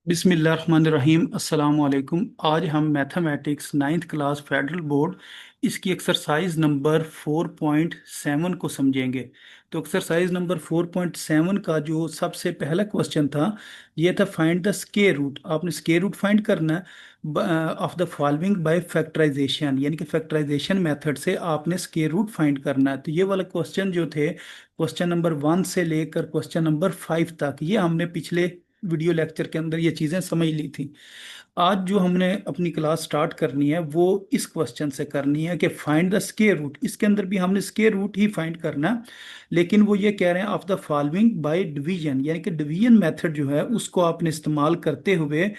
बिस्मिल्लाहिर्रहमानिर्रहीम अस्सलाम वालेकुम। आज हम mathematics ninth class federal board इसकी एक्सरसाइज नंबर 4.7 को समझेंगे। तो एक्सरसाइज नंबर 4.7 का जो सबसे पहला क्वेश्चन था ये था फाइंड द स्क्वायर रूट। आपने स्क्वायर रूट फाइंड करना है of the following by factorization, यानी कि फैक्टराइजेशन मेथड से आपने स्क्वायर रूट फाइंड करना है। तो ये वाला क्वेश्चन जो थे क्वेश्चन नंबर 1 से लेकर क्वेश्चन नंबर 5 तक ये हमने पिछले वीडियो लेक्चर के अंदर ये चीज़ें समझ ली थी। आज जो हमने अपनी क्लास स्टार्ट करनी है वो इस क्वेश्चन से करनी है कि फाइंड द स्क्वायर रूट। इसके अंदर भी हमने स्क्वायर रूट ही फाइंड करना है, लेकिन वो ये कह रहे हैं of the following by division, यानी कि डिवीजन मेथड जो है उसको आपने इस्तेमाल करते हुए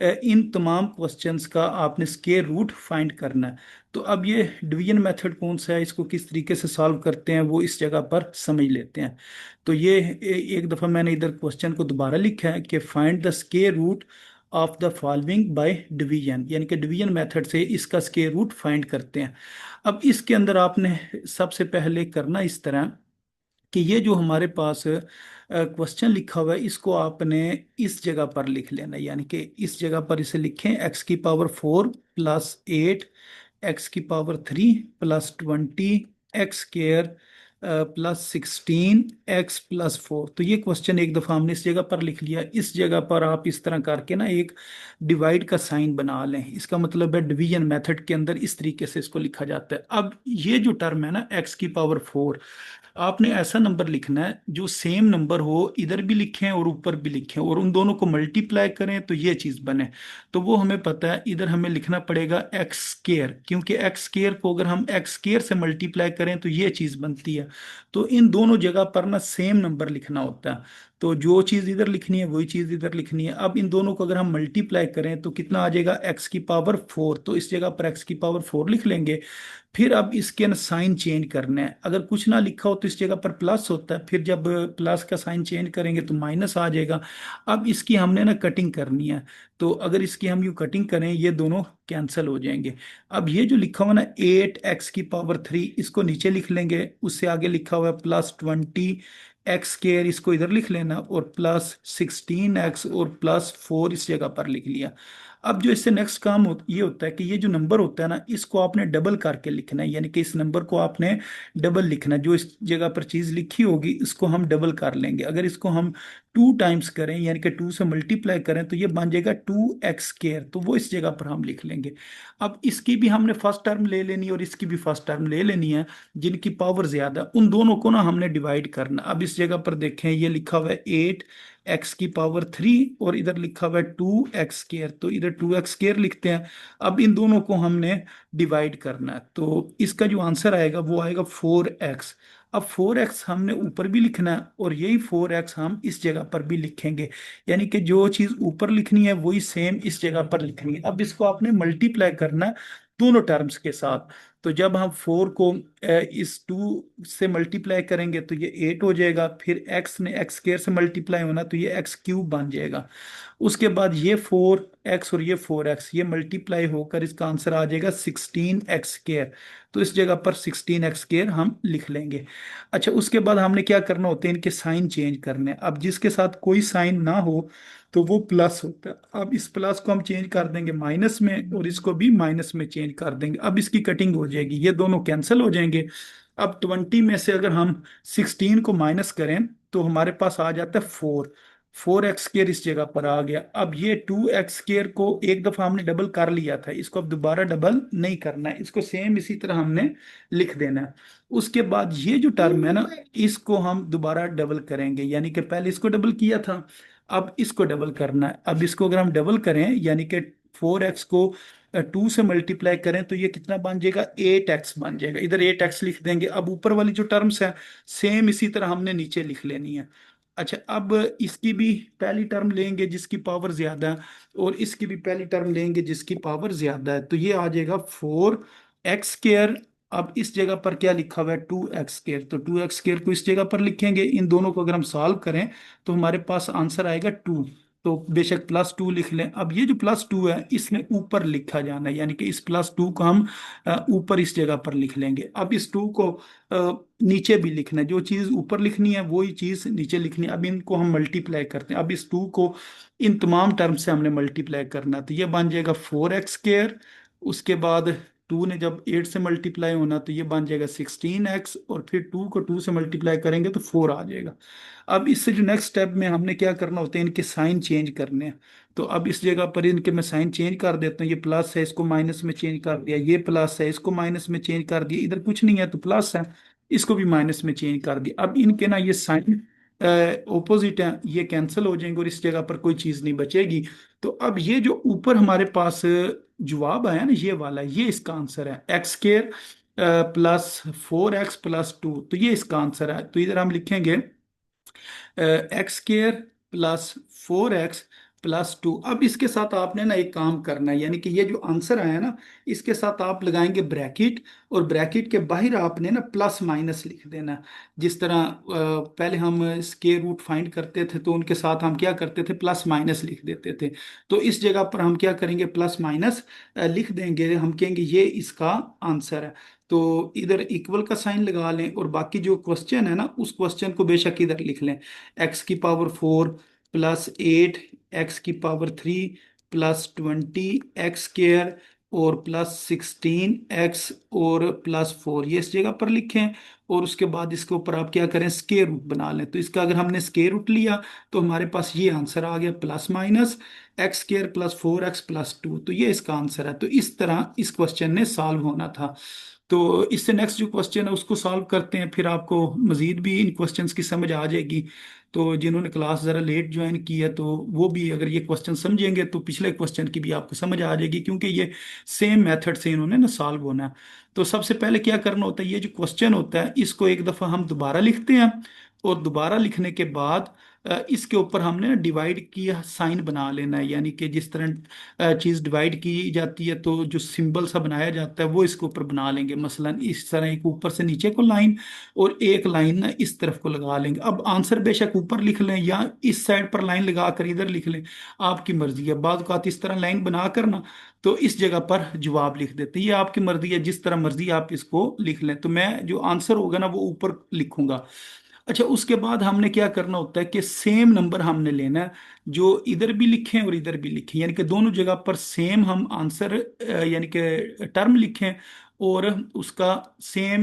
इन तमाम क्वेश्चंस का आपने स्क्वायर रूट फाइंड करना है। तो अब ये डिवीजन मेथड कौन सा है, इसको किस तरीके से सॉल्व करते हैं वो इस जगह पर समझ लेते हैं। तो ये एक दफ़ा मैंने इधर क्वेश्चन को दोबारा लिखा है कि find the square root of the following by division, यानी कि डिवीजन मेथड से इसका स्क्वायर रूट फाइंड करते हैं। अब इसके अंदर आपने सबसे पहले करना इस तरह कि ये जो हमारे पास क्वेश्चन लिखा हुआ है इसको आपने इस जगह पर लिख लेना है, यानी कि इस जगह पर इसे लिखें x⁴+8 x⁴ x² +16 x+4। तो ये क्वेश्चन एक दफ़ा हमने इस जगह पर लिख लिया। इस जगह पर आप इस तरह करके ना एक डिवाइड का साइन बना लें, इसका मतलब है डिवीजन मेथड के अंदर इस तरीके से इसको लिखा जाता है। अब ये जो टर्म है ना x⁴, आपने ऐसा नंबर लिखना है जो सेम नंबर हो, इधर भी लिखें और ऊपर भी लिखें और उन दोनों को मल्टीप्लाई करें तो ये चीज़ बने। तो वो हमें पता है, इधर हमें लिखना पड़ेगा x², क्योंकि x² को अगर हम x² से मल्टीप्लाई करें तो ये चीज़ बनती है। तो इन दोनों जगह पर ना सेम नंबर लिखना होता है। तो जो चीज़ इधर लिखनी है वही चीज़ इधर लिखनी है। अब इन दोनों को अगर हम मल्टीप्लाई करें तो कितना आ जाएगा x⁴, तो इस जगह पर x⁴ लिख लेंगे। फिर अब इसके ना साइन चेंज करना है। अगर कुछ ना लिखा हो तो इस जगह पर प्लस होता है, फिर जब प्लस का साइन चेंज करेंगे तो माइनस आ जाएगा। अब इसकी हमने ना कटिंग करनी है। तो अगर इसकी हम यूँ कटिंग करें ये दोनों कैंसिल हो जाएंगे। अब ये जो लिखा हुआ ना 8x⁴ इसको नीचे लिख लेंगे, उससे आगे लिखा हुआ है +20 x², इसको इधर लिख लेना और +16x और +4 इस जगह पर लिख लिया। अब जो इससे नेक्स्ट काम ये होता है कि ये जो नंबर होता है ना इसको आपने डबल करके लिखना है, यानी कि इस नंबर को आपने डबल लिखना है। जो इस जगह पर चीज लिखी होगी इसको हम डबल कर लेंगे। अगर इसको हम 2 टाइम्स करें यानी कि 2 से मल्टीप्लाई करें तो ये बन जाएगा 2x², तो वो इस जगह पर हम लिख लेंगे। अब इसकी भी हमने फर्स्ट टर्म ले लेनी है और इसकी भी फर्स्ट टर्म ले लेनी है। जिनकी पावर ज्यादा उन दोनों को ना हमने डिवाइड करना। अब इस जगह पर देखें ये लिखा हुआ है 8x⁴ और इधर लिखा हुआ है 2x², तो इधर 2x² लिखते हैं। अब इन दोनों को हमने डिवाइड करना है, तो इसका जो आंसर आएगा वो आएगा 4x। अब 4x हमने ऊपर भी लिखना है और यही 4x हम इस जगह पर भी लिखेंगे, यानी कि जो चीज ऊपर लिखनी है वही सेम इस जगह पर लिखनी है। अब इसको आपने मल्टीप्लाई करना है दोनों टर्म्स के साथ। तो जब हम 4 को इस 2 से मल्टीप्लाई करेंगे तो ये 8 हो जाएगा, फिर x ने x² से मल्टीप्लाई होना तो ये x³ बन जाएगा। उसके बाद ये 4x और ये 4x ये मल्टीप्लाई होकर इसका आंसर आ जाएगा 16x²। तो इस जगह पर 16x² हम लिख लेंगे। अच्छा, उसके बाद हमने क्या करना होता है, इनके साइन चेंज करने हैं। अब जिसके साथ कोई साइन ना हो तो वो प्लस होता है। अब इस प्लस को हम चेंज कर देंगे माइनस में और इसको भी माइनस में चेंज कर देंगे। अब इसकी कटिंग हो जाएगी, ये दोनों कैंसिल हो जाएंगे। अब 20 में से अगर हम 16 को माइनस करें तो हमारे पास आ जाता है 4x² इस जगह पर आ गया। अब ये 2x² को एक दफा हमने डबल कर लिया था, इसको अब दोबारा डबल नहीं करना है, इसको सेम इसी तरह हमने लिख देना है। उसके बाद ये जो टर्म है ना इसको हम दोबारा डबल करेंगे, यानी कि पहले इसको डबल किया था अब इसको डबल करना है। अब इसको अगर हम डबल करें यानी कि 4x को 2 से मल्टीप्लाई करें तो ये कितना बन जाएगा 8x बन जाएगा। इधर 8x लिख देंगे। अब ऊपर वाली जो टर्म्स है सेम इसी तरह हमने नीचे लिख लेनी है। अच्छा, अब इसकी भी पहली टर्म लेंगे जिसकी पावर ज्यादा है और इसकी भी पहली टर्म लेंगे जिसकी पावर ज्यादा है, तो ये आ जाएगा 4x²। अब इस जगह पर क्या लिखा हुआ है 2x², तो 2x² को इस जगह पर लिखेंगे। इन दोनों को अगर हम सॉल्व करें तो हमारे पास आंसर आएगा 2। तो बेशक प्लस 2 लिख लें। अब ये जो +2 है इसमें ऊपर लिखा जाना है, यानी कि इस +2 को हम ऊपर इस जगह पर लिख लेंगे। अब इस 2 को नीचे भी लिखना है, जो चीज़ ऊपर लिखनी है वही चीज़ नीचे लिखनी है। अब इनको हम मल्टीप्लाई करते हैं। अब इस 2 को इन तमाम टर्म से हमने मल्टीप्लाई करना है, तो ये बन जाएगा 4x²। उसके बाद 2 ने जब 8 से मल्टीप्लाई होना तो ये बन जाएगा 16x, और फिर 2 को 2 से मल्टीप्लाई करेंगे तो 4 आ जाएगा। अब इससे जो नेक्स्ट स्टेप में हमने क्या करना होता है, इनके साइन चेंज करने हैं। तो अब इस जगह पर इनके मैं साइन चेंज कर देता हूँ। ये प्लस है, इसको माइनस में चेंज कर दिया। ये प्लस है, इसको माइनस में चेंज कर दिया। इधर कुछ नहीं है तो प्लस है, इसको भी माइनस में चेंज कर दिया। अब इनके ना ये साइन ओपोजिट है, ये कैंसिल हो जाएंगे और इस जगह पर कोई चीज नहीं बचेगी। तो अब ये जो ऊपर हमारे पास जवाब आया ना, ये वाला, ये इसका आंसर है। x² +4x+2, तो ये इसका आंसर है। तो इधर हम लिखेंगे x² +4x+2। अब इसके साथ आपने ना एक काम करना है, यानी कि ये जो आंसर आया ना, इसके साथ आप लगाएंगे ब्रैकेट, और ब्रैकेट के बाहर आपने ना प्लस माइनस लिख देना है। जिस तरह पहले हम स्क्वायर रूट फाइंड करते थे तो उनके साथ हम क्या करते थे, प्लस माइनस लिख देते थे। तो इस जगह पर हम क्या करेंगे, प्लस माइनस लिख देंगे। हम कहेंगे ये इसका आंसर है। तो इधर इक्वल का साइन लगा लें, और बाकी जो क्वेश्चन है ना उस क्वेश्चन को बेशक इधर लिख लें। x⁴ +8, x⁴ +20, x² और +16x और +4, ये इस जगह पर लिखें। और उसके बाद इसके ऊपर आप क्या करें, स्क्वायर रूट बना लें। तो इसका अगर हमने स्क्वायर रूट लिया तो हमारे पास ये आंसर आ गया, प्लस माइनस x² +4x+2। तो ये इसका आंसर है। तो इस तरह इस क्वेश्चन ने सॉल्व होना था। तो इससे नेक्स्ट जो क्वेश्चन है उसको सॉल्व करते हैं, फिर आपको मजीद भी इन क्वेश्चंस की समझ आ जाएगी। तो जिन्होंने क्लास ज़रा लेट ज्वाइन की है तो वो भी अगर ये क्वेश्चन समझेंगे तो पिछले क्वेश्चन की भी आपको समझ आ जाएगी, क्योंकि ये सेम मेथड से इन्होंने ना सॉल्व होना है। तो सबसे पहले क्या करना होता है, ये जो क्वेश्चन होता है इसको एक दफ़ा हम दोबारा लिखते हैं, और दोबारा लिखने के बाद इसके ऊपर हमने डिवाइड किया साइन बना लेना है। यानी कि जिस तरह चीज़ डिवाइड की जाती है तो जो सिंबल सा बनाया जाता है वो इसके ऊपर बना लेंगे। मसलन इस तरह एक ऊपर से नीचे को लाइन, और एक लाइन ना इस तरफ को लगा लेंगे। अब आंसर बेशक ऊपर लिख लें या इस साइड पर लाइन लगा कर इधर लिख लें, आपकी मर्जी है। बाद औक़ात इस तरह लाइन बना कर ना तो इस जगह पर जवाब लिख देते हैं। ये आपकी मर्जी है, जिस तरह मर्जी आप इसको लिख लें। तो मैं जो आंसर होगा ना वो ऊपर लिखूंगा। अच्छा, उसके बाद हमने क्या करना होता है कि सेम नंबर हमने लेना है, जो इधर भी लिखें और इधर भी लिखें, यानी कि दोनों जगह पर सेम हम आंसर यानी कि टर्म लिखें, और उसका सेम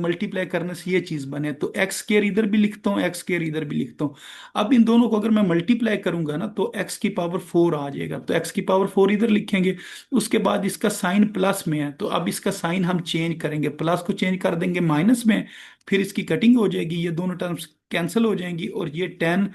मल्टीप्लाई करने से ये चीज़ बने। तो x² इधर भी लिखता हूँ, x² इधर भी लिखता हूँ। अब इन दोनों को अगर मैं मल्टीप्लाई करूंगा ना तो x⁴ आ जाएगा। तो x⁴ इधर लिखेंगे। उसके बाद इसका साइन प्लस में है, तो अब इसका साइन हम चेंज करेंगे, प्लस को चेंज कर देंगे माइनस में। फिर इसकी कटिंग हो जाएगी, ये दोनों टर्म्स कैंसिल हो जाएंगी, और ये 10x⁵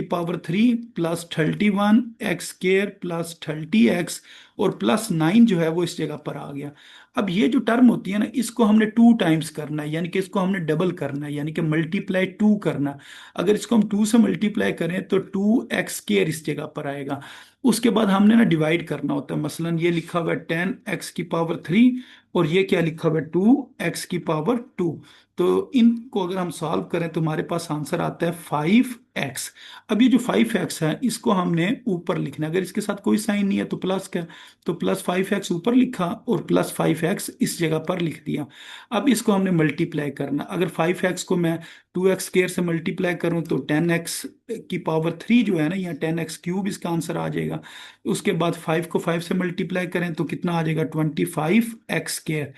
+31, x² +30x और +9 जो है वो इस जगह पर आ गया। अब ये जो टर्म होती है ना इसको हमने 2 टाइम्स करना है, यानी कि इसको हमने डबल करना है, यानी कि मल्टीप्लाई 2 करना। अगर इसको हम 2 से मल्टीप्लाई करें तो 2x² इस जगह पर आएगा। उसके बाद हमने ना डिवाइड करना होता है। मसलन ये लिखा हुआ है 10x⁵, और ये क्या लिखा हुआ है 2x⁵। तो इनको अगर हम सॉल्व करें तो हमारे पास आंसर आता है 5x। अब ये जो 5x है इसको हमने ऊपर लिखना है। अगर इसके साथ कोई साइन नहीं है तो प्लस का, तो +5x ऊपर लिखा और +5x इस जगह पर लिख दिया। अब इसको हमने मल्टीप्लाई करना। अगर 5x को मैं 2x² से मल्टीप्लाई करूं तो 10x⁵ जो है ना, या 10x³ इसका आंसर आ जाएगा। उसके बाद 5 को 5 से मल्टीप्लाई करें तो कितना आ जाएगा, 25x²।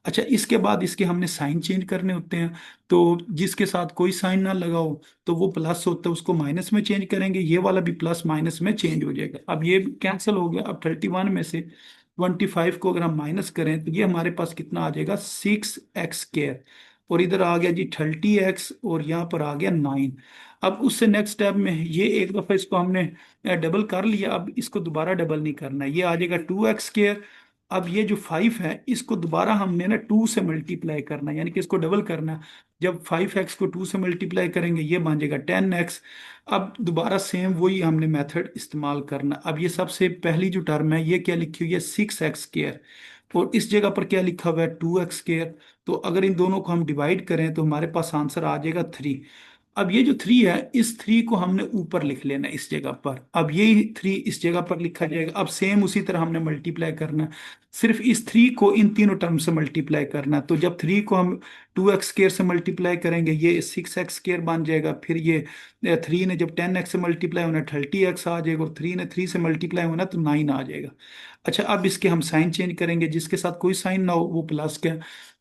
अच्छा, इसके बाद इसके हमने साइन चेंज करने होते हैं। तो जिसके साथ कोई साइन ना लगाओ तो वो प्लस होता है, उसको माइनस में चेंज करेंगे, ये वाला भी प्लस माइनस में चेंज हो जाएगा। अब ये कैंसिल हो गया। अब 31 में से 25 को अगर हम माइनस करें तो ये हमारे पास कितना आ जाएगा, 6x²। और इधर आ गया जी 30x, और यहाँ पर आ गया 9। अब उससे नेक्स्ट स्टेप में ये एक दफ़ा इसको हमने डबल कर लिया, अब इसको दोबारा डबल नहीं करना है, ये आ जाएगा 2x²। अब ये जो 5 है इसको दोबारा हमने ना 2 से मल्टीप्लाई करना है, यानी कि इसको डबल करना है। जब 5x को 2 से मल्टीप्लाई करेंगे ये बन जाएगा 10x। अब दोबारा सेम वही हमने मेथड इस्तेमाल करना। अब ये सबसे पहली जो टर्म है ये क्या लिखी हुई है, 6x², और इस जगह पर क्या लिखा हुआ है, 2x²। तो अगर इन दोनों को हम डिवाइड करें तो हमारे पास आंसर आ जाएगा 3। अब ये जो थ्री है, इस थ्री को हमने ऊपर लिख लेना है इस जगह पर। अब यही थ्री इस जगह पर लिखा जाएगा। अब सेम उसी तरह हमने मल्टीप्लाई करना है, सिर्फ इस थ्री को इन तीनों टर्म से मल्टीप्लाई करना है। तो जब थ्री को हम 2x² से मल्टीप्लाई करेंगे ये 6x² बन जाएगा। फिर ये थ्री ने जब 10x से मल्टीप्लाई होना 30x आ जाएगा, और थ्री ने थ्री से मल्टीप्लाई होना तो 9 आ जाएगा। अच्छा, अब इसके हम साइन चेंज करेंगे, जिसके साथ कोई साइन ना हो वो प्लस का।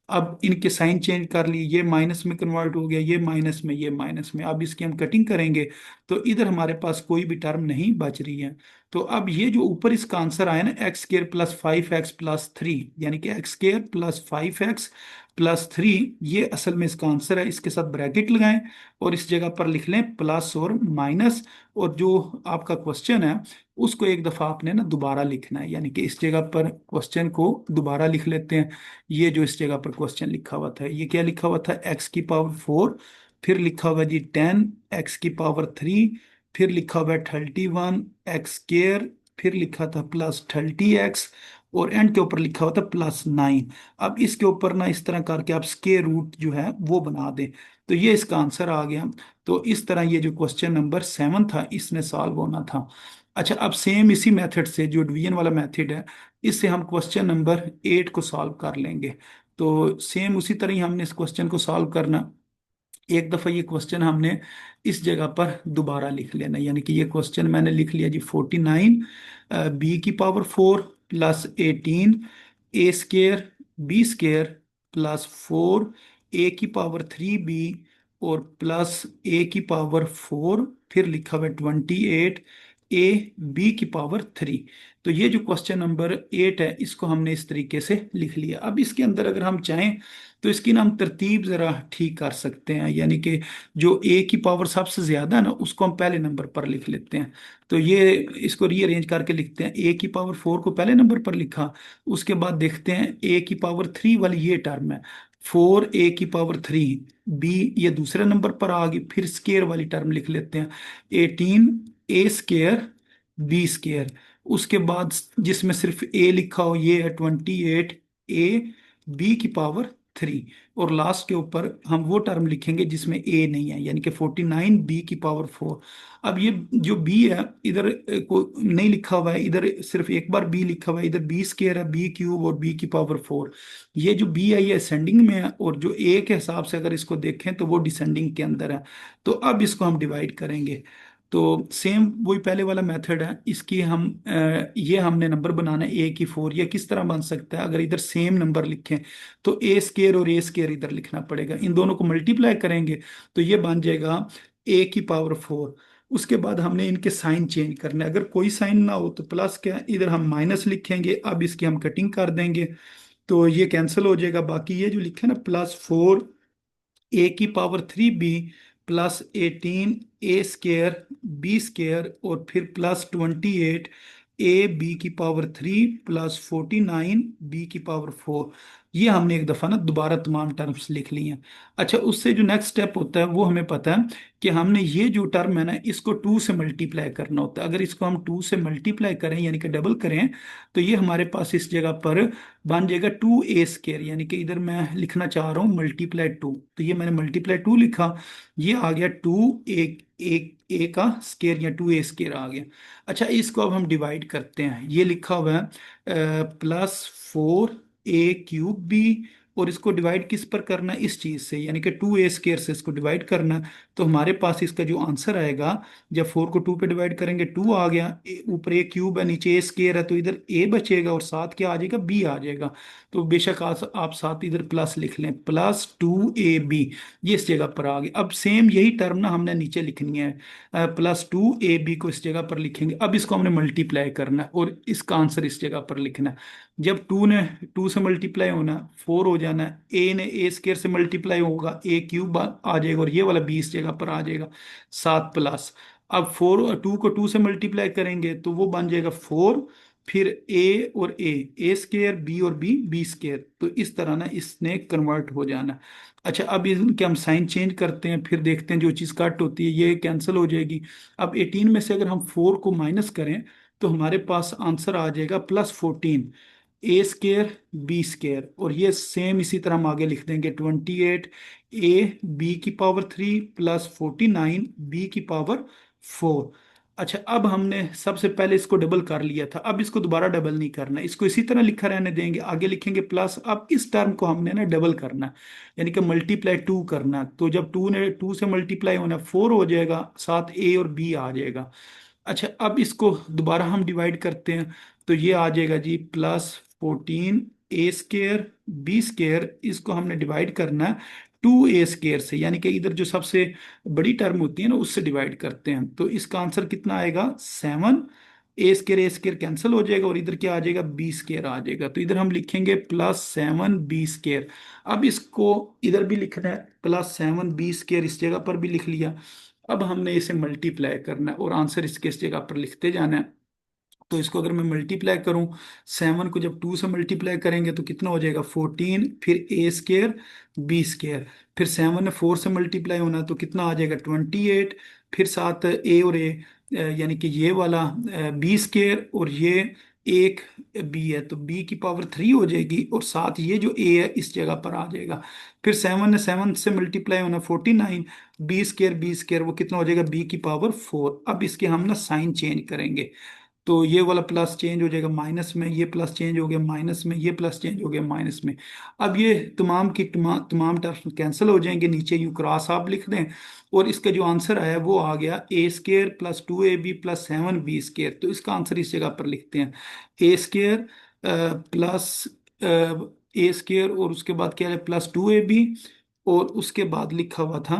अब इनके साइन चेंज कर लिए, ये माइनस में कन्वर्ट हो गया, ये माइनस में, ये माइनस में। अब इसकी हम कटिंग करेंगे तो इधर हमारे पास कोई भी टर्म नहीं बच रही है। तो अब ये जो ऊपर इसका आंसर आया ना, x² + 5x + 3, यानी कि x² + 5x + 3, ये असल में इसका आंसर है। इसके साथ ब्रैकेट लगाएं और इस जगह पर लिख लें प्लस और माइनस। और जो आपका क्वेश्चन है उसको एक दफा आपने ना दोबारा लिखना है, यानी कि इस जगह पर क्वेश्चन को दोबारा लिख लेते हैं। ये जो इस जगह पर क्वेश्चन लिखा हुआ था, ये क्या लिखा हुआ था, x⁴, फिर लिखा हुआ जी 10x⁴, फिर लिखा हुआ है 31x², फिर लिखा था +30x, और एंड के ऊपर लिखा हुआ था +9। अब इसके ऊपर ना इस तरह करके आप स्क्वायर रूट जो है वो बना दें, तो ये इसका आंसर आ गया। तो इस तरह ये जो क्वेश्चन नंबर 7 था इसने सॉल्व होना था। अच्छा, अब सेम इसी मेथड से, जो डिवीजन वाला मेथड है, इससे हम क्वेश्चन नंबर 8 को सॉल्व कर लेंगे। तो सेम उसी तरह ही हमने इस क्वेश्चन को सॉल्व करना। एक दफा ये क्वेश्चन हमने इस जगह पर दोबारा लिख लेना, यानी कि ये क्वेश्चन मैंने लिख लिया जी 49 b⁴ +18 a² b² + 4 a⁴3b और +a⁴, फिर लिखा हुआ है 28 a⁵3। तो ये जो क्वेश्चन नंबर 8 है इसको हमने इस तरीके से लिख लिया। अब इसके अंदर अगर हम चाहें तो इसकी ना हम तरतीब जरा ठीक कर सकते हैं, यानी कि जो a⁴ सबसे ज्यादा है ना उसको हम पहले नंबर पर लिख लेते हैं। तो ये इसको रीअरेंज करके लिखते हैं, a⁴ को पहले नंबर पर लिखा। उसके बाद देखते हैं a⁴ वाली ये टर्म है, 4a⁴ b, ये दूसरे नंबर पर आ गई। फिर स्केयर वाली टर्म लिख लेते हैं, 18a² b²। उसके बाद जिसमें सिर्फ a लिखा हो ये है 28a⁵3। और लास्ट के ऊपर हम वो टर्म लिखेंगे जिसमें a नहीं है, यानी कि 49b⁴। अब ये जो b है इधर को नहीं लिखा हुआ है, इधर सिर्फ एक बार b लिखा हुआ है, इधर b² है, b³ और b⁴। ये जो b है ये असेंडिंग में है, और जो a के हिसाब से अगर इसको देखें तो वो डिसेंडिंग के अंदर है। तो अब इसको हम डिवाइड करेंगे। तो सेम वही पहले वाला मेथड है, इसकी हम ये हमने नंबर बनाना है a⁴। ये किस तरह बन सकता है, अगर इधर सेम नंबर लिखें तो a² और a² इधर लिखना पड़ेगा, इन दोनों को मल्टीप्लाई करेंगे तो ये बन जाएगा a⁴। उसके बाद हमने इनके साइन चेंज करने हैं। अगर कोई साइन ना हो तो प्लस क्या, इधर हम माइनस लिखेंगे। अब इसकी हम कटिंग कर देंगे तो ये कैंसिल हो जाएगा। बाकी ये जो लिखे ना +4a⁴3b +18a² और फिर +28a⁵3 +49b⁴, ये हमने एक दफा ना दोबारा तमाम टर्म्स लिख ली हैं। अच्छा, उससे जो नेक्स्ट स्टेप होता है वो हमें पता है कि हमने ये जो टर्म है ना इसको 2 से मल्टीप्लाई करना होता है। अगर इसको हम 2 से मल्टीप्लाई करें यानी कि डबल करें तो ये हमारे पास इस जगह पर बन जाएगा 2a², यानी कि इधर मैं लिखना चाह रहा हूँ ×2। तो ये मैंने +2 लिखा, ये आ गया 2 a का स्केयर या 2a² आ गया। अच्छा, इसको अब हम डिवाइड करते हैं। ये लिखा हुआ है +4a³ b, और इसको डिवाइड किस पर करना है, इस चीज से, यानी कि 2a² से इसको डिवाइड करना है। तो हमारे पास इसका जो आंसर आएगा, जब 4 को 2 पे डिवाइड करेंगे 2 आ गया, ऊपर a³ है नीचे a² है, तो इधर a बचेगा और साथ क्या आ जाएगा, b आ जाएगा। तो बेशक आप साथ इधर प्लस लिख लें, +2ab, ये इस जगह पर आ गया। अब सेम यही टर्म ना हमने नीचे लिखनी है, +2ab को इस जगह पर लिखेंगे। अब इसको हमने मल्टीप्लाई करना है और इसका आंसर इस जगह पर लिखना है। जब 2 से मल्टीप्लाई होना 4 हो जाना है, a ने a² से मल्टीप्लाई होगा a³ आ जाएगा, और ये वाला b इस जगह पर आ जाएगा 7 प्लस। अब 2 को 2 से मल्टीप्लाई करेंगे तो वो बन जाएगा 4, फिर a और a² b और b² तो इस तरह ना इसने कन्वर्ट हो जाना। अच्छा, अब इनके हम साइन चेंज करते हैं, फिर देखते हैं जो चीज़ कट होती है ये कैंसिल हो जाएगी। अब 18 में से अगर हम 4 को माइनस करें तो हमारे पास आंसर आ जाएगा +14। ए स्केयर बी स्केयर, और ये सेम इसी तरह हम आगे लिख देंगे 28 ए बी की पावर 3 प्लस 49 बी की पावर 4। अच्छा, अब हमने सबसे पहले इसको डबल कर लिया था, अब इसको दोबारा डबल नहीं करना, इसको इसी तरह लिखा रहने देंगे, आगे लिखेंगे प्लस। अब इस टर्म को हमने ना डबल करना, यानी कि मल्टीप्लाई 2 करना। तो जब 2 से मल्टीप्लाई होना 4 हो जाएगा, साथ ए और बी आ जाएगा। अच्छा, अब इसको दोबारा हम डिवाइड करते हैं, तो ये आ जाएगा जी +14 ए स्केयर बी स्केयर, इसको हमने डिवाइड करना है 2 ए स्केयर से, यानी कि इधर जो सबसे बड़ी टर्म होती है ना उससे डिवाइड करते हैं। तो इसका आंसर कितना आएगा 7। ए स्केयर कैंसिल हो जाएगा और इधर क्या आ जाएगा बी स्केयर आ जाएगा, तो इधर हम लिखेंगे +7 बी स्केयर। अब इसको इधर भी लिखना है +7 बी स्केयर, इस जगह पर भी लिख लिया। अब हमने इसे मल्टीप्लाई करना है और आंसर इसके इस जगह पर लिखते जाना है। तो इसको अगर मैं मल्टीप्लाई करूं, 7 को जब 2 से मल्टीप्लाई करेंगे तो कितना हो जाएगा 14, फिर ए स्केयर बी स्केयर, फिर 7 ने 4 से मल्टीप्लाई होना तो कितना आ जाएगा 28, फिर साथ ए और ए, यानी कि ये वाला बी स्केयर और ये एक बी है, तो बी की पावर 3 हो जाएगी, और साथ ये जो ए है इस जगह पर आ जाएगा। फिर 7 ने 7 से मल्टीप्लाई होना 49, बी स्केयर वो कितना हो जाएगा बी की पावर 4। अब इसके हम ना साइन चेंज करेंगे, तो ये वाला प्लस चेंज हो जाएगा माइनस में, ये प्लस चेंज हो गया माइनस में, ये प्लस चेंज हो गया माइनस में। अब ये तमाम की तमाम टर्म्स कैंसिल हो जाएंगे, नीचे यू क्रॉस आप लिख दें, और इसका जो आंसर आया वो आ गया a² + 2ab + 7b²। तो इसका आंसर इस जगह पर लिखते हैं a² प्लस a² और उसके बाद क्या है +2ab, और उसके बाद लिखा हुआ था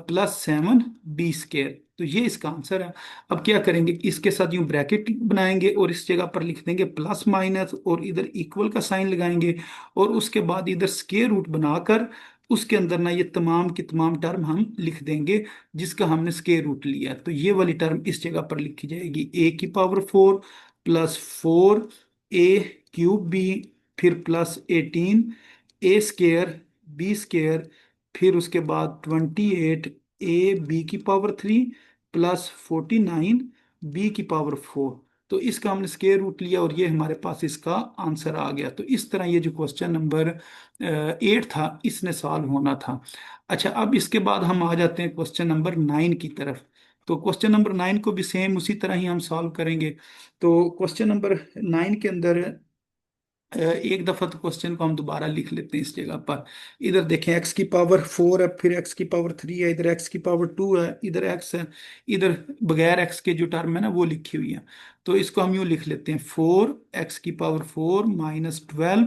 +7b²। तो ये इसका आंसर है। अब क्या करेंगे, इसके साथ यूं ब्रैकेट बनाएंगे और इस जगह पर लिख देंगे प्लस माइनस, और इधर इक्वल का साइन लगाएंगे, और उसके बाद इधर स्क्वायर रूट बनाकर उसके अंदर ना ये तमाम की तमाम टर्म हम लिख देंगे जिसका हमने स्क्वायर रूट लिया। तो ये वाली टर्म इस जगह पर लिखी जाएगी a की पावर 4 +4 a³ b, फिर +18 a² b², फिर उसके बाद 28 a b की पावर 3 +49 b की पावर 4। तो इसका हमने स्क्वायर रूट लिया और ये हमारे पास इसका आंसर आ गया। तो इस तरह ये जो क्वेश्चन नंबर 8 था इसने सॉल्व होना था। अच्छा, अब इसके बाद हम आ जाते हैं क्वेश्चन नंबर 9 की तरफ। तो क्वेश्चन नंबर 9 को भी सेम उसी तरह ही हम सॉल्व करेंगे। तो क्वेश्चन नंबर 9 के अंदर एक दफा तो क्वेश्चन को हम दोबारा लिख लेते हैं इस जगह पर। इधर देखें x की पावर 4 है, फिर x की पावर 3 है, इधर x की पावर 2 है, इधर x है, इधर बगैर x के जो टर्म है ना वो लिखी हुई है। तो इसको हम यूँ लिख लेते हैं 4 x की पावर 4 -12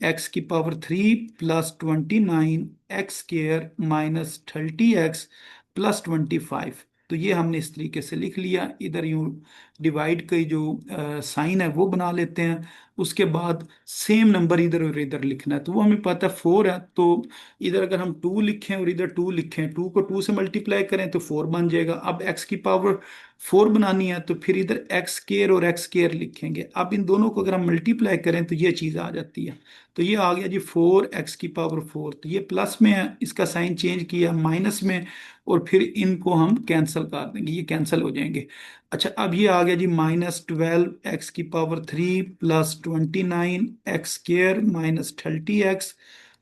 x की पावर 3 + 29 x² - 30x + 25। तो ये हमने इस तरीके से लिख लिया। इधर यूं डिवाइड की जो साइन है वो बना लेते हैं। उसके बाद सेम नंबर इधर और इधर लिखना है, तो वो हमें पता है 4 है, तो इधर अगर हम 2 लिखें और इधर 2 लिखें, 2 को 2 से मल्टीप्लाई करें तो 4 बन जाएगा। अब x की पावर 4 बनानी है तो फिर इधर x² और x² लिखेंगे। अब इन दोनों को अगर हम मल्टीप्लाई करें तो ये चीज़ आ जाती है। तो ये आ गया जी 4 x की पावर 4, तो ये प्लस में है, इसका साइन चेंज किया माइनस में, और फिर इनको हम कैंसिल कर देंगे, ये कैंसिल हो जाएंगे। अच्छा, अब ये आ गया जी -12 x की पावर 3 +29 x² - 30x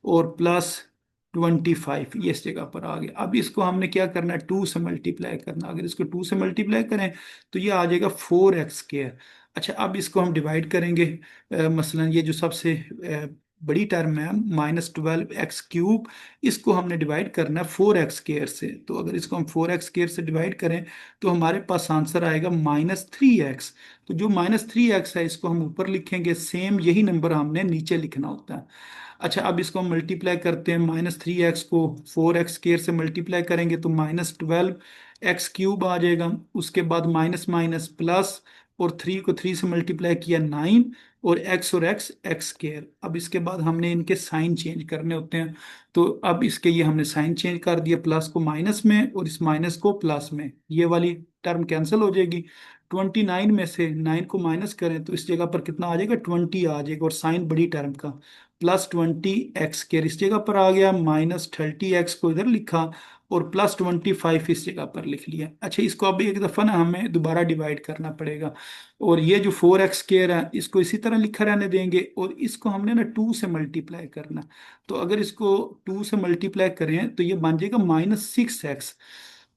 और +25, ये इस जगह पर आ गया। अब इसको हमने क्या करना है 2 से मल्टीप्लाई करना, अगर इसको 2 से मल्टीप्लाई करें तो ये आ जाएगा 4x²। अच्छा, अब इसको हम डिवाइड करेंगे, मसलन ये जो सबसे बड़ी टर्म है -12 x³, इसको हमने डिवाइड करना है 4x² से। तो अगर इसको हम 4x² से डिवाइड करें तो हमारे पास आंसर आएगा -3x। तो जो -3x है इसको हम ऊपर लिखेंगे, सेम यही नंबर हमने नीचे लिखना होता है। अच्छा, अब इसको हम मल्टीप्लाई करते हैं, -3x को 4x² से मल्टीप्लाई करेंगे तो -12 x³ आ जाएगा। उसके बाद माइनस माइनस प्लस, और 3 को 3 से मल्टीप्लाई किया 9, और x² अब इसके बाद हमने इनके साइन चेंज करने होते हैं। तो अब इसके ये हमने साइन चेंज कर दिया, प्लस को माइनस में और इस माइनस को प्लस में, ये वाली टर्म कैंसिल हो जाएगी। 29 में से 9 को माइनस करें तो इस जगह पर कितना आ जाएगा 20 आ जाएगा, और साइन बड़ी टर्म का +20 x² इस जगह पर आ गया, -30x को इधर लिखा, और प्लस 25 इस जगह पर लिख लिया। अच्छा, इसको अब एक दफ़ा ना हमें दोबारा डिवाइड करना पड़ेगा, और ये जो 4x² है इसको इसी तरह लिखा रहने देंगे, और इसको हमने ना 2 से मल्टीप्लाई करना। तो अगर इसको 2 से मल्टीप्लाई करें तो ये बन जाएगा -6x।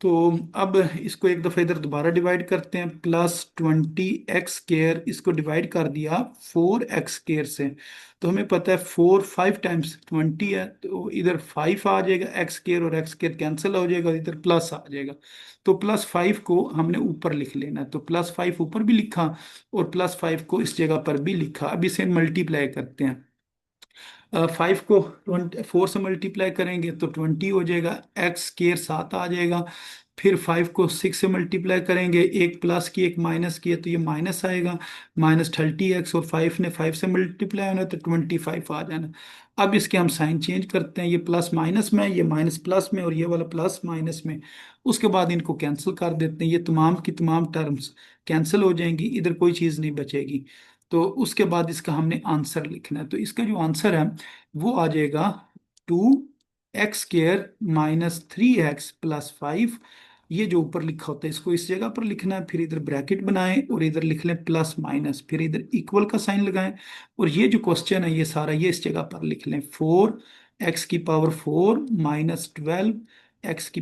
तो अब इसको एक दफ़ा इधर दोबारा डिवाइड करते हैं, +20x², इसको डिवाइड कर दिया 4x² से। तो हमें पता है 4 5 टाइम्स 20 है, तो इधर 5 आ जाएगा, x² और x² कैंसिल हो जाएगा, इधर प्लस आ जाएगा। तो +5 को हमने ऊपर लिख लेना है, तो +5 ऊपर भी लिखा और +5 को इस जगह पर भी लिखा। अब इसे मल्टीप्लाई करते हैं। 5 को 4 से मल्टीप्लाई करेंगे तो 20 हो जाएगा, x² 7 आ जाएगा। फिर 5 को 6 से मल्टीप्लाई करेंगे, एक प्लस की एक माइनस की है तो ये माइनस आएगा, -30x, और 5 ने 5 से मल्टीप्लाई होना है तो 25 आ जाना। अब इसके हम साइन चेंज करते हैं, ये प्लस माइनस में, ये माइनस प्लस में, और ये वाला प्लस माइनस में। उसके बाद इनको कैंसिल कर देते हैं, ये तमाम की तमाम टर्म्स कैंसिल हो जाएंगी, इधर कोई चीज़ नहीं बचेगी। तो उसके बाद इसका हमने आंसर लिखना है, तो इसका जो आंसर है वो आ जाएगा 2x² -3x + 5। ये जो ऊपर लिखा होता है इसको इस जगह पर लिखना है, फिर इधर ब्रैकेट बनाएं और इधर लिख लें प्लस माइनस, फिर इधर इक्वल का साइन लगाएं, और ये जो क्वेश्चन है ये सारा ये इस जगह पर लिख लें। 4x⁴ -12 x⁴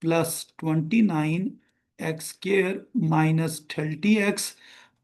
+29 x² -30x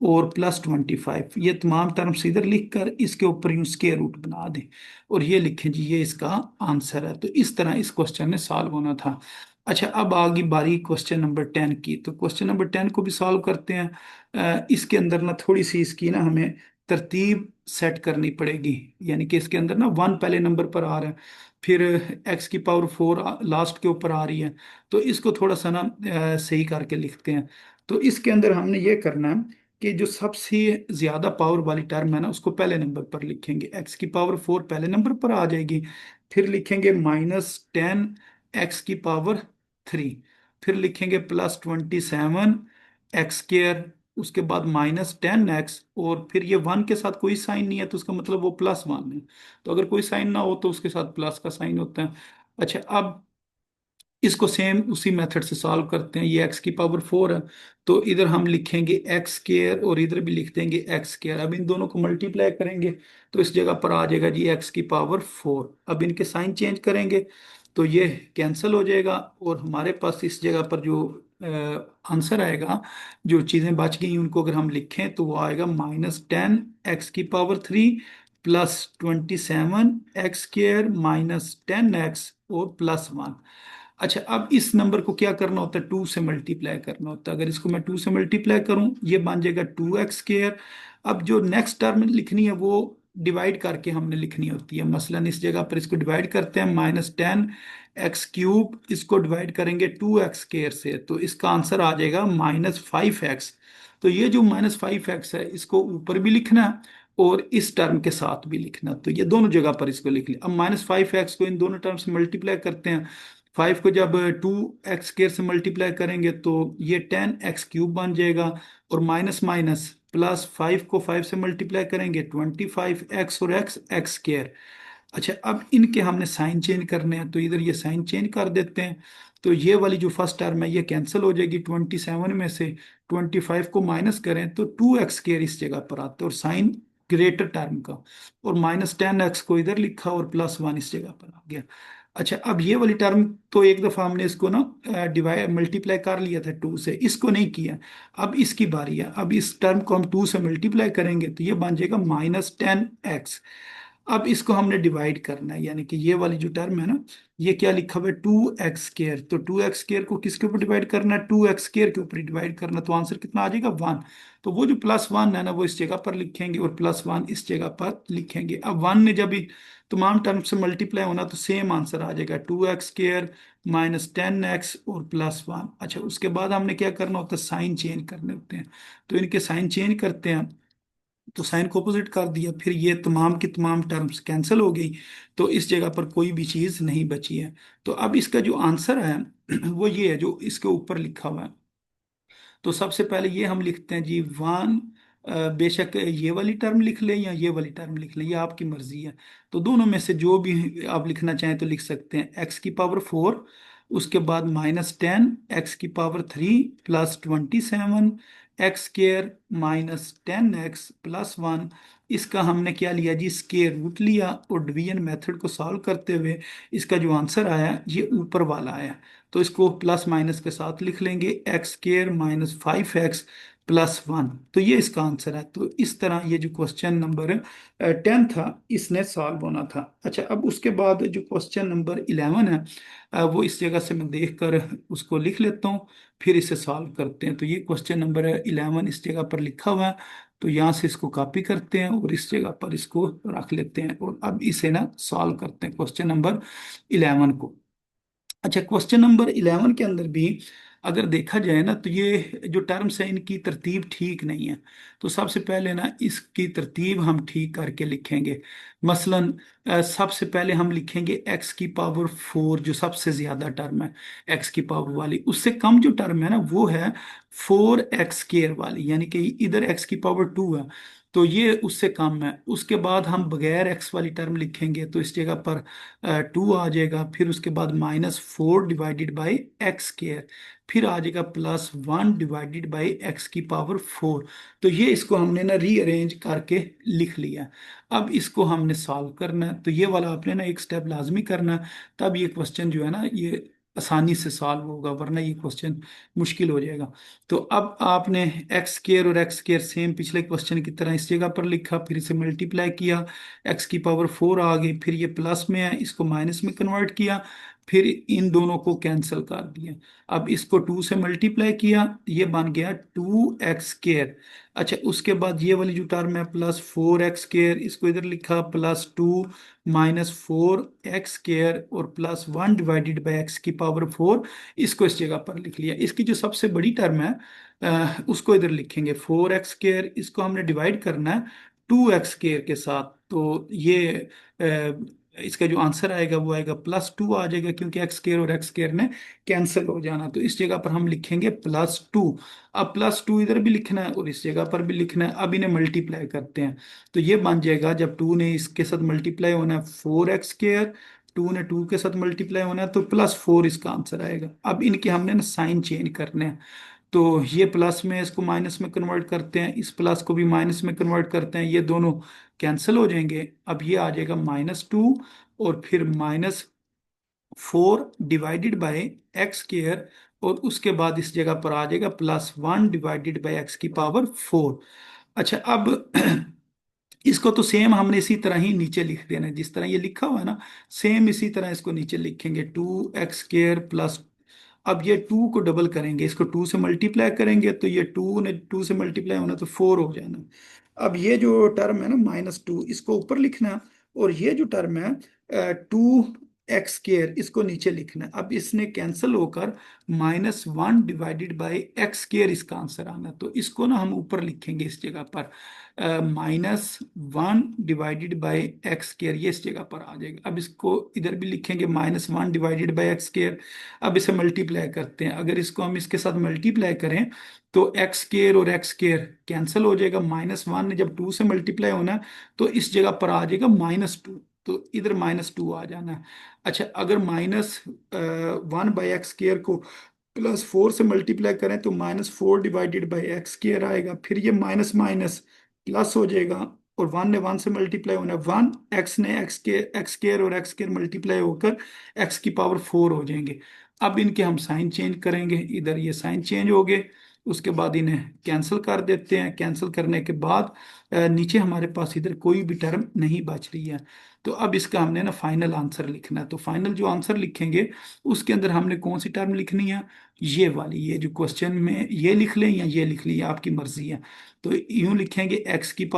और +25, ये तमाम टर्म्स इधर लिखकर इसके ऊपर यूं स्क्वायर रूट बना दें, और ये लिखें जी ये इसका आंसर है। तो इस तरह इस क्वेश्चन ने सॉल्व होना था। अच्छा, अब आ गई बारी क्वेश्चन नंबर 10 की, तो क्वेश्चन नंबर 10 को भी सॉल्व करते हैं। इसके अंदर ना थोड़ी सी इसकी ना हमें तरतीब सेट करनी पड़ेगी, यानी कि इसके अंदर ना 1 पहले नंबर पर आ रहा है, फिर x⁴ लास्ट के ऊपर आ रही है, तो इसको थोड़ा सा ना सही करके लिखते हैं। तो इसके अंदर हमने ये करना है कि जो सबसे ज्यादा पावर वाली टर्म है ना उसको पहले नंबर पर लिखेंगे, x⁴ पहले नंबर पर आ जाएगी, फिर लिखेंगे -10 x⁴, फिर लिखेंगे +27 x², उसके बाद -10x, और फिर ये 1 के साथ कोई साइन नहीं है तो उसका मतलब वो +1 है, तो अगर कोई साइन ना हो तो उसके साथ प्लस का साइन होता है। अच्छा, अब इसको सेम उसी मेथड से सॉल्व करते हैं, ये x⁴ है, तो इधर हम लिखेंगे x² और इधर भी लिख देंगे x²। अब इन दोनों को मल्टीप्लाई करेंगे तो इस जगह पर आ जाएगा जी x⁴। अब इनके साइन चेंज करेंगे तो ये कैंसिल हो जाएगा, और हमारे पास इस जगह पर जो आंसर आएगा, जो चीज़ें बच गई उनको अगर हम लिखें तो वो आएगा -10 x⁴ +27 x² -10x और +1। अच्छा, अब इस नंबर को क्या करना होता है, 2 से मल्टीप्लाई करना होता है। अगर इसको मैं 2 से मल्टीप्लाई करूं ये बन जाएगा 2x²। अब जो नेक्स्ट टर्म लिखनी है वो डिवाइड करके हमने लिखनी होती है, मसलन इस जगह पर इसको डिवाइड करते हैं, -10 x³ इसको डिवाइड करेंगे 2x² से, तो इसका आंसर आ जाएगा -5x। तो ये जो -5x है इसको ऊपर भी लिखना है और इस टर्म के साथ भी लिखना, तो ये दोनों जगह पर इसको लिख लिया। अब -5x को इन दोनों टर्म से मल्टीप्लाई करते हैं, 5 को जब 2x² से मल्टीप्लाई करेंगे तो ये 10x³ बन जाएगा, और माइनस माइनस प्लस 5 को 5 से मल्टीप्लाई करेंगे 25x और x² अच्छा, अब इनके हमने साइन चेंज करने हैं, तो इधर ये साइन चेंज कर देते हैं। तो ये वाली जो फर्स्ट टर्म है ये कैंसिल हो जाएगी, 27 में से 25 को माइनस करें तो 2x² इस जगह पर आता है, और साइन ग्रेटर टर्म का, और -10x को इधर लिखा और +1 इस जगह पर आ गया। अच्छा, अब ये वाली टर्म तो एक दफा हमने इसको ना डिवाइड मल्टीप्लाई कर लिया था 2 से, इसको नहीं किया। अब इसकी बारी है, अब इस टर्म को हम 2 से मल्टीप्लाई करेंगे तो ये बन जाएगा -10x। अब इसको हमने डिवाइड करना है, यानी कि ये वाली जो टर्म है ना, ये क्या लिखा हुआ है 2x², तो 2x² को किसके ऊपर डिवाइड करना है, 2x² के ऊपर डिवाइड करना, तो आंसर कितना आ जाएगा 1। तो वो जो +1 है ना वो इस जगह पर लिखेंगे और +1 इस जगह पर लिखेंगे। अब 1 ने जब भी तमाम टर्म से मल्टीप्लाई होना तो सेम आंसर आ जाएगा, 2x² -10x और +1। अच्छा, उसके बाद हमने क्या करना होता है, साइन चेंज करने होते हैं, तो इनके साइन चेंज करते हैं, तो साइन को अपोजिट कर दिया, फिर ये तमाम की तमाम टर्म्स कैंसिल हो गई, तो इस जगह पर कोई भी चीज नहीं बची है। तो अब इसका जो आंसर है वो ये है जो इसके ऊपर लिखा हुआ है। तो सबसे पहले ये हम लिखते हैं जी 1 बेशक ये वाली टर्म लिख लें या ये वाली टर्म लिख लें, ये आपकी मर्जी है। तो दोनों में से जो भी आप लिखना चाहें तो लिख सकते हैं। x⁴, उसके बाद -10, x⁴ +27, x² -10x+1। इसका हमने क्या लिया जी, स्क्वायर रूट लिया, और डिवीजन मेथड को सॉल्व करते हुए इसका जो आंसर आया ये ऊपर वाला आया। तो इसको प्लस माइनस के साथ लिख लेंगे, x² -5x+1। तो ये इसका आंसर है। तो इस तरह ये जो क्वेश्चन नंबर 10 था इसने सॉल्व होना था। अच्छा, अब उसके बाद जो क्वेश्चन नंबर 11 है, वो इस जगह से मैं देख कर उसको लिख लेता हूँ, फिर इसे सॉल्व करते हैं। तो ये क्वेश्चन नंबर 11 इस जगह पर लिखा हुआ है, तो यहाँ से इसको कॉपी करते हैं और इस जगह पर इसको रख लेते हैं, और अब इसे ना सॉल्व करते हैं क्वेश्चन नंबर 11 को। अच्छा, क्वेश्चन नंबर 11 के अंदर भी अगर देखा जाए ना, तो ये जो टर्म्स है इनकी तरतीब ठीक नहीं है। तो सबसे पहले ना इसकी तरतीब हम ठीक करके लिखेंगे। मसलन सबसे पहले हम लिखेंगे x⁴ जो सबसे ज्यादा टर्म है, x⁴ वाली। उससे कम जो टर्म है ना वो है 4x² वाली, यानी कि इधर x⁴ है, तो ये उससे कम है। उसके बाद हम बगैर x वाली टर्म लिखेंगे, तो इस जगह पर 2 आ जाएगा। फिर उसके बाद -4 डिवाइडेड बाई x², फिर आ जाएगा +1 डिवाइडेड बाई x⁴। तो ये इसको हमने ना रीअरेंज करके लिख लिया। अब इसको हमने सॉल्व करना है, तो ये वाला आपने ना एक स्टेप लाजमी करना है, तब ये क्वेश्चन जो है ना ये आसानी से सॉल्व होगा, वरना ये क्वेश्चन मुश्किल हो जाएगा। तो अब आपने x² और x² सेम पिछले क्वेश्चन की तरह इस जगह पर लिखा, फिर इसे मल्टीप्लाई किया, x⁴ आ गई, फिर ये प्लस में है इसको माइनस में कन्वर्ट किया, फिर इन दोनों को कैंसिल कर दिया। अब इसको 2 से मल्टीप्लाई किया, ये बन गया 2x²। अच्छा, उसके बाद ये वाली जो टर्म है +4x², इसको इधर लिखा, +2 -4x² और +1 डिवाइडेड बाई x⁴, इसको इस जगह पर लिख लिया। इसकी जो सबसे बड़ी टर्म है उसको इधर लिखेंगे 4x², इसको हमने डिवाइड करना है 2x² के साथ। तो ये इसका जो आंसर आएगा वो आएगा +2 आ जाएगा, क्योंकि x² और x² ने कैंसिल हो जाना। तो इस जगह पर हम लिखेंगे +2। अब +2 इधर भी लिखना है और इस जगह पर भी लिखना है। अब इन्हें मल्टीप्लाई करते हैं, तो ये बन जाएगा, जब 2 ने इसके साथ मल्टीप्लाई होना है 4x², 2 ने 2 के साथ मल्टीप्लाई होना है तो +4 इसका आंसर आएगा। अब इनके हमने ना साइन चेंज करने हैं, तो ये प्लस में इसको माइनस में कन्वर्ट करते हैं, इस प्लस को भी माइनस में कन्वर्ट करते हैं, ये दोनों कैंसिल हो जाएंगे। अब ये आ जाएगा -2 और फिर -4 डिवाइडेड बाय x², और उसके बाद इस जगह पर आ जाएगा +1 डिवाइडेड बाय x⁴। अच्छा, अब इसको तो सेम हमने इसी तरह ही नीचे लिख देना है, जिस तरह ये लिखा हुआ है ना, सेम इसी तरह इसको नीचे लिखेंगे 2x² प्लस। अब ये 2 को डबल करेंगे, इसको 2 से मल्टीप्लाई करेंगे, तो ये 2 ने 2 से मल्टीप्लाई होना तो 4 हो जाना। अब ये जो टर्म है ना -2, इसको ऊपर लिखना, और ये जो टर्म है 2x² इसको नीचे लिखना। अब इसने कैंसिल होकर -1 डिवाइडेड बाई x² इसका आंसर आना, तो इसको ना हम ऊपर लिखेंगे इस जगह पर -1 डिवाइडेड बाई x², ये इस जगह पर आ जाएगा। अब इसको इधर भी लिखेंगे -1 डिवाइडेड बाई x²। अब इसे मल्टीप्लाई करते हैं, अगर इसको हम इसके साथ मल्टीप्लाई करें तो x² और x² कैंसिल हो जाएगा। -1 ने जब 2 से मल्टीप्लाई होना है तो इस जगह पर आ जाएगा -2, तो इधर -2 आ जाना है। अच्छा, अगर -1 बाई x² को +4 से मल्टीप्लाई करें तो -4 डिवाइडेड बाई x² आएगा, फिर ये माइनस माइनस प्लस हो जाएगा, और 1 ने 1 से मल्टीप्लाई होना है 1, x ने x² और x² मल्टीप्लाई होकर x⁴ हो जाएंगे। अब इनके हम साइन चेंज करेंगे, इधर ये साइन चेंज हो गए, उसके बाद इन्हें कैंसिल कर देते हैं। कैंसिल करने के बाद नीचे हमारे पास इधर कोई भी टर्म नहीं बच रही है। तो अब इसका हमने ना फाइनल आंसर लिखना है, तो फाइनल जो आंसर लिखेंगे उसके अंदर हमने कौन सी टर्म लिखनी है, ये वाली, ये जो क्वेश्चन में ये लिख लें या ये लिख लें, ये आपकी मर्जी है। तो यूं लिखेंगे x⁴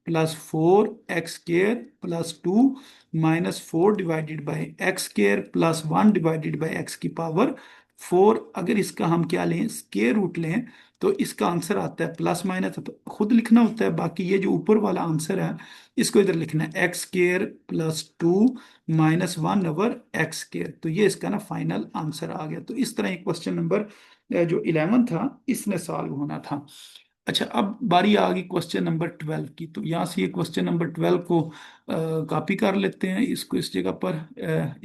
+4x² +2 -4 divided by x² +1 divided by x⁴। अगर इसका हम क्या लें, स्केयर रूट लें, तो इसका आंसर आता है प्लस माइनस खुद लिखना होता है, बाकी ये जो ऊपर वाला आंसर है इसको इधर लिखना है x² +2 -1/x²। तो ये इसका ना फाइनल आंसर आ गया। तो इस तरह क्वेश्चन नंबर जो 11 था इसने सॉल्व होना था। अच्छा, अब बारी आ गई क्वेश्चन नंबर 12 की। तो यहाँ से ये क्वेश्चन नंबर 12 को कॉपी कर लेते हैं, इसको इस जगह पर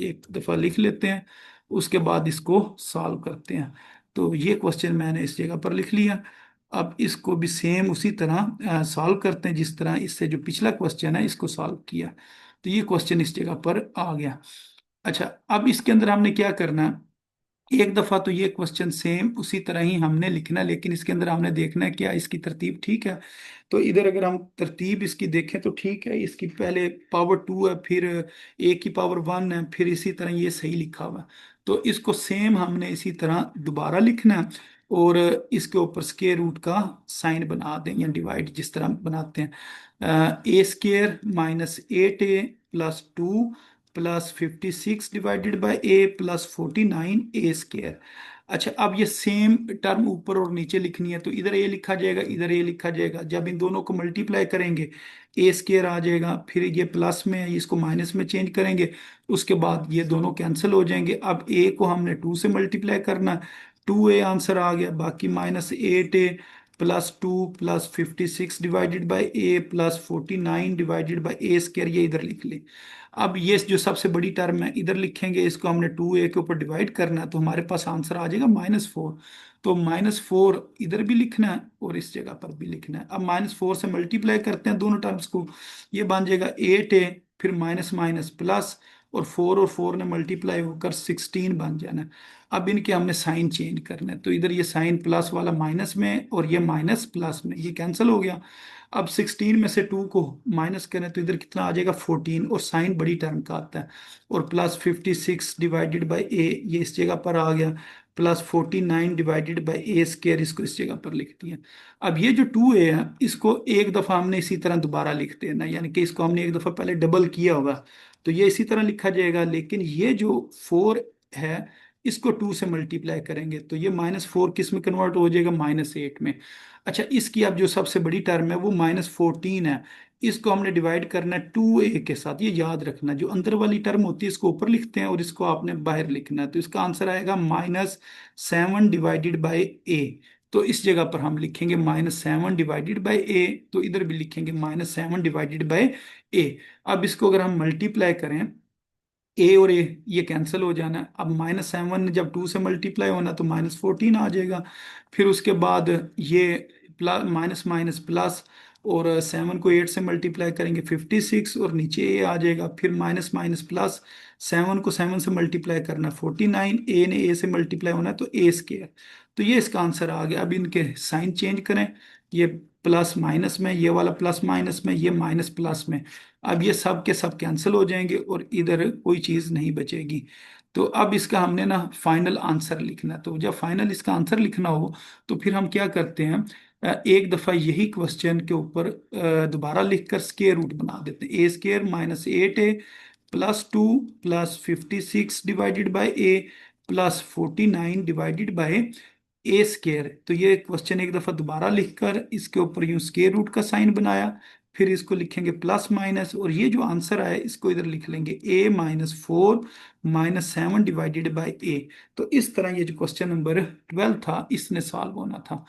एक दफ़ा लिख लेते हैं, उसके बाद इसको सॉल्व करते हैं। तो ये क्वेश्चन मैंने इस जगह पर लिख लिया। अब इसको भी सेम उसी तरह सॉल्व करते हैं जिस तरह इससे जो पिछला क्वेश्चन है इसको सॉल्व किया। तो ये क्वेश्चन इस जगह पर आ गया। अच्छा, अब इसके अंदर हमने क्या करना है, एक दफा तो ये क्वेश्चन सेम उसी तरह ही हमने लिखना है, लेकिन इसके अंदर हमने देखना है क्या इसकी तरतीब ठीक है। तो इधर अगर हम तरतीब इसकी देखें तो ठीक है, इसकी पहले पावर 2 है, फिर ए की पावर 1 है, फिर इसी तरह ये सही लिखा हुआ है। तो इसको सेम हमने इसी तरह दोबारा लिखना है, और इसके ऊपर स्क्वायर रूट का साइन बना दें या डिवाइड जिस तरह बनाते हैं। A square minus 8a plus 2 plus 56 divided by A plus 49 A square. अच्छा, अब ये सेम टर्म ऊपर और नीचे लिखनी है, तो इधर ए लिखा जाएगा, इधर ए लिखा जाएगा। जब इन दोनों को मल्टीप्लाई करेंगे ए स्क्वायर आ जाएगा, फिर ये प्लस में है इसको माइनस में चेंज करेंगे, उसके बाद ये दोनों कैंसिल हो जाएंगे। अब ए को हमने 2 से मल्टीप्लाई करना है, 2a आंसर आ गया, बाकी minus 8a plus 2 plus 56 divided by A plus 49 divided by A square, ये इधर लिख ले। अब ये जो सबसे बड़ी टर्म है इधर लिखेंगे, इसको हमने 2a के ऊपर डिवाइड करना है, तो हमारे पास आंसर आ जाएगा -4। तो -4 इधर भी लिखना है और इस जगह पर भी लिखना है। अब -4 से मल्टीप्लाई करते हैं दोनों टर्म्स को, ये बन जाएगा 8a, फिर माइनस माइनस प्लस, और 4 और 4 ने मल्टीप्लाई होकर 16 बन जाना है। अब इनके हमने साइन चेंज करना है, तो इधर ये साइन प्लस वाला माइनस में और ये माइनस प्लस में, ये कैंसिल हो गया। अब 16 में से 2 को माइनस करें तो इधर कितना आ जाएगा 14, और साइन बड़ी टर्म का आता है, और प्लस 56 डिवाइडेड बाई ए, ये इस जगह पर आ गया, plus 49 divided by A square, इसको इस जगह पर लिख दिया। अब ये जो 2a है इसको एक दफा हमने इसी तरह दोबारा लिख देना, यानी कि इसको हमने एक दफा पहले डबल किया होगा, तो ये इसी तरह लिखा जाएगा। लेकिन ये जो 4 है इसको 2 से मल्टीप्लाई करेंगे तो ये -4 किस में कन्वर्ट हो जाएगा, -8 में। अच्छा, इसकी अब जो सबसे बड़ी टर्म है वो -14 है, इसको हमने डिवाइड करना है 2a के साथ। ये याद रखना, जो अंदर वाली टर्म होती है इसको ऊपर लिखते हैं और इसको आपने बाहर लिखना है, तो इसका आंसर आएगा -7 डिवाइडेड बाई ए। तो इस जगह पर हम लिखेंगे -7 डिवाइडेड बाई ए, तो इधर भी लिखेंगे -7 डिवाइडेड बाई ए। अब इसको अगर हम मल्टीप्लाई करें, ए और ए ये कैंसिल हो जाना है। अब -7 जब 2 से मल्टीप्लाई होना तो -14 आ जाएगा। फिर उसके बाद ये प्लस माइनस माइनस प्लस, और 7 को 8 से मल्टीप्लाई करेंगे 56, और नीचे ए आ जाएगा, फिर माइनस माइनस प्लस, 7 को 7 से मल्टीप्लाई करना 49, ए ने ए से मल्टीप्लाई होना तो ए स्क्वायर। तो ये इसका आंसर आ गया। अब इनके साइन चेंज करें, ये प्लस माइनस में, ये वाला प्लस माइनस में, ये माइनस प्लस में। अब ये सब के सब कैंसिल हो जाएंगे और इधर कोई चीज नहीं बचेगी। तो अब इसका हमने ना फाइनल आंसर लिखना है। तो जब फाइनल इसका आंसर लिखना हो तो फिर हम क्या करते हैं, एक दफा यही क्वेश्चन के ऊपर दोबारा लिखकर स्क्वायर रूट बना देते हैं। A square -8a plus 2 plus 56 divided by A plus 49 divided by A square. तो ये क्वेश्चन एक दफा दोबारा लिखकर इसके ऊपर यूं स्क्वायर रूट का साइन बनाया, फिर इसको लिखेंगे प्लस माइनस, और ये जो आंसर आया इसको इधर लिख लेंगे a -4 -7 डिवाइडेड बाई ए। तो इस तरह ये जो क्वेश्चन नंबर 12 था इसने सॉल्व होना था।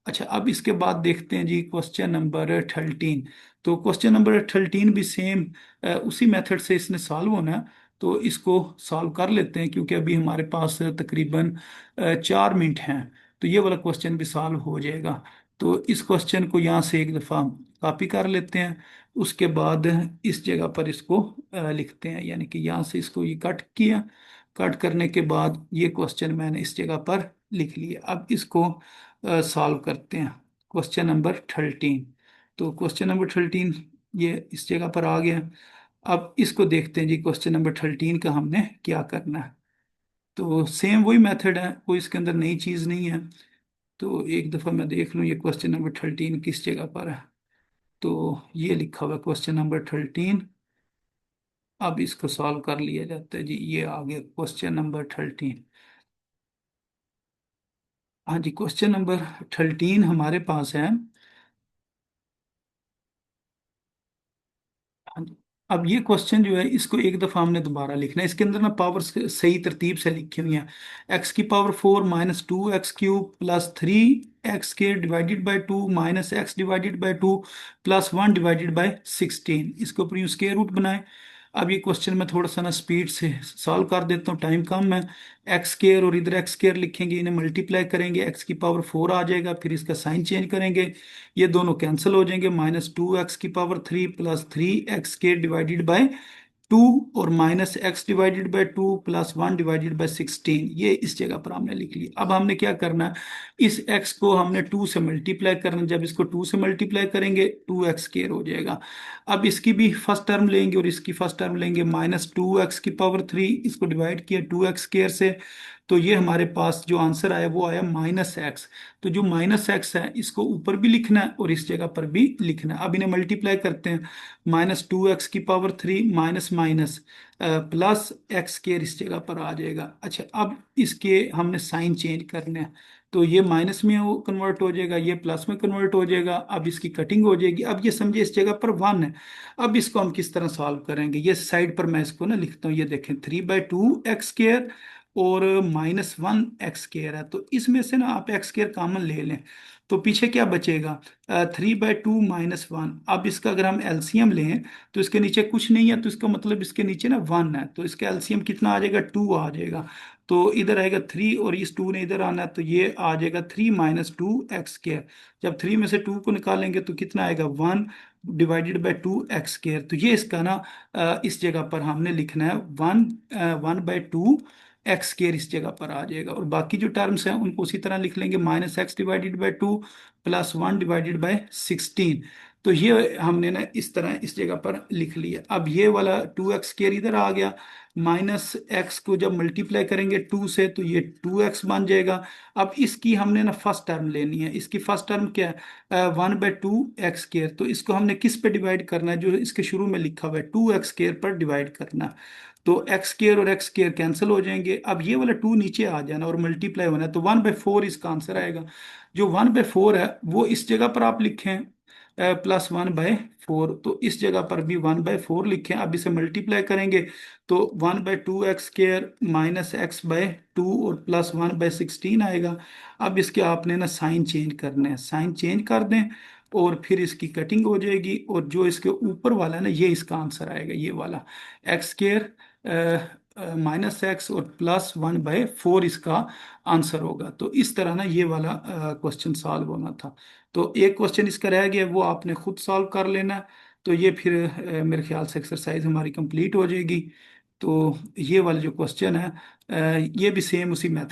अच्छा, अब इसके बाद देखते हैं जी क्वेश्चन नंबर 13। तो क्वेश्चन नंबर 13 भी सेम उसी मेथड से इसने सॉल्व होना है। तो इसको सॉल्व कर लेते हैं, क्योंकि अभी हमारे पास तकरीबन 4 मिनट हैं, तो ये वाला क्वेश्चन भी सॉल्व हो जाएगा। तो इस क्वेश्चन को यहाँ से एक दफ़ा कॉपी कर लेते हैं, उसके बाद इस जगह पर इसको लिखते हैं, यानी कि यहाँ से इसको ये कट किया, कट करने के बाद ये क्वेश्चन मैंने इस जगह पर लिख लिया। अब इसको सॉल्व करते हैं, क्वेश्चन नंबर 13। तो क्वेश्चन नंबर 13 ये इस जगह पर आ गया। अब इसको देखते हैं जी, क्वेश्चन नंबर 13 का हमने क्या करना है। तो सेम वही मेथड है, कोई इसके अंदर नई चीज़ नहीं है। तो एक दफ़ा मैं देख लूँ ये क्वेश्चन नंबर 13 किस जगह पर है। तो ये लिखा हुआ है क्वेश्चन नंबर 13। अब इसको सॉल्व कर लिया जाता है जी, ये आ गया क्वेश्चन नंबर 13। हाँ जी, क्वेश्चन नंबर 13 हमारे पास है। हाँ जी, अब ये क्वेश्चन जो है इसको एक दफा हमने दोबारा लिखना है। इसके अंदर ना पावर सही तरतीब से लिखी हुई है। x की power 4 -2 x³ plus 3 x square divided by 2 minus x divided by 2 plus 1 divided by 16, इसके ऊपर यूं स्केयर रूट बनाए। अब ये क्वेश्चन मैं थोड़ा सा ना स्पीड से सॉल्व कर देता हूँ, टाइम कम है। एक्स स्केयर और इधर एक्स स्केयर लिखेंगे, इन्हें मल्टीप्लाई करेंगे, एक्स की पावर 4 आ जाएगा, फिर इसका साइन चेंज करेंगे, ये दोनों कैंसिल हो जाएंगे, माइनस 2 एक्स की power 3 plus 3 x square divided by 2 और minus x divided by 2 plus 1 divided by 16, ये इस जगह पर हमने लिख लिया। अब हमने क्या करना है, इस x को हमने 2 से मल्टीप्लाई करना है। जब इसको 2 से मल्टीप्लाई करेंगे 2x स्केयर हो जाएगा। अब इसकी भी फर्स्ट टर्म लेंगे और इसकी फर्स्ट टर्म लेंगे, माइनस 2x की पावर 3, इसको डिवाइड किया 2x स्केयर से, तो ये हमारे पास जो आंसर आया वो आया माइनस एक्स। तो जो माइनस एक्स है इसको ऊपर भी लिखना है और इस जगह पर भी लिखना है। अब इन्हें मल्टीप्लाई करते हैं, माइनस 2x की power 3 minus minus plus x square इस जगह पर आ जाएगा। अच्छा, अब इसके हमने साइन चेंज करने हैं, तो ये माइनस में वो कन्वर्ट हो जाएगा, ये प्लस में कन्वर्ट हो जाएगा। अब इसकी कटिंग हो जाएगी। अब ये समझिए इस जगह पर 1 है। अब इसको हम किस तरह सॉल्व करेंगे, ये साइड पर मैं इसको ना लिखता हूँ, ये देखें 3/2 एक्स स्केयर और -1 एक्स स्केयर है, तो इसमें से ना आप एक्स स्केयर कॉमन ले लें, तो पीछे क्या बचेगा, 3/2 - 1। अब इसका अगर हम एलसीएम लें तो इसके नीचे कुछ नहीं है, तो इसका मतलब इसके नीचे ना 1 है, तो इसका एलसीएम कितना आ जाएगा, 2 आ जाएगा। तो इधर आएगा 3 और इस 2 ने इधर आना है, तो ये आ जाएगा 3 - 2 एक्स स्केयर। जब 3 में से 2 को निकालेंगे तो कितना आएगा, 1 डिवाइडेड बाई 2 एक्स स्केयर। तो ये इसका ना इस जगह पर हमने लिखना है 1/2 एक्स स्केयर, इस जगह पर आ जाएगा। और बाकी जो टर्म्स हैं उनको उसी तरह लिख लेंगे, minus x divided by 2 plus 1 divided by 16। तो ये हमने ना इस तरह इस जगह पर लिख लिया। अब ये वाला 2 एक्स स्केयर इधर आ गया, माइनस एक्स को जब मल्टीप्लाई करेंगे 2 से तो ये 2 एक्स बन जाएगा। अब इसकी हमने ना फर्स्ट टर्म लेनी है, इसकी फर्स्ट टर्म क्या है, 1/2 एक्स स्केयर। तो इसको हमने किस पे डिवाइड करना है, जो इसके शुरू में लिखा हुआ है 2 एक्स स्केयर पर डिवाइड करना है। तो एक्स स्केयर और एक्स स्केयर कैंसिल हो जाएंगे। अब ये वाला 2 नीचे आ जाना और मल्टीप्लाई होना है, तो 1/4 इसका आंसर आएगा। जो 1/4 है वो इस जगह पर आप लिखें प्लस 1/4, तो इस जगह पर भी 1/4 लिखें। अब इसे मल्टीप्लाई करेंगे तो 1/2 एक्स स्केयर माइनस x/2 और प्लस 1/16 आएगा। अब इसके आपने ना साइन चेंज करने हैं, साइन चेंज कर दें और फिर इसकी कटिंग हो जाएगी, और जो इसके ऊपर वाला है ना ये इसका आंसर आएगा, ये वाला x स्केयर माइनस एक्स और +1/4 इसका आंसर होगा। तो इस तरह ना ये वाला क्वेश्चन सॉल्व होना था। तो एक क्वेश्चन इसका रह गया, वो आपने खुद सॉल्व कर लेना है। तो ये फिर मेरे ख्याल से एक्सरसाइज हमारी कंप्लीट हो जाएगी। तो ये वाला जो क्वेश्चन है ये भी सेम उसी मेथड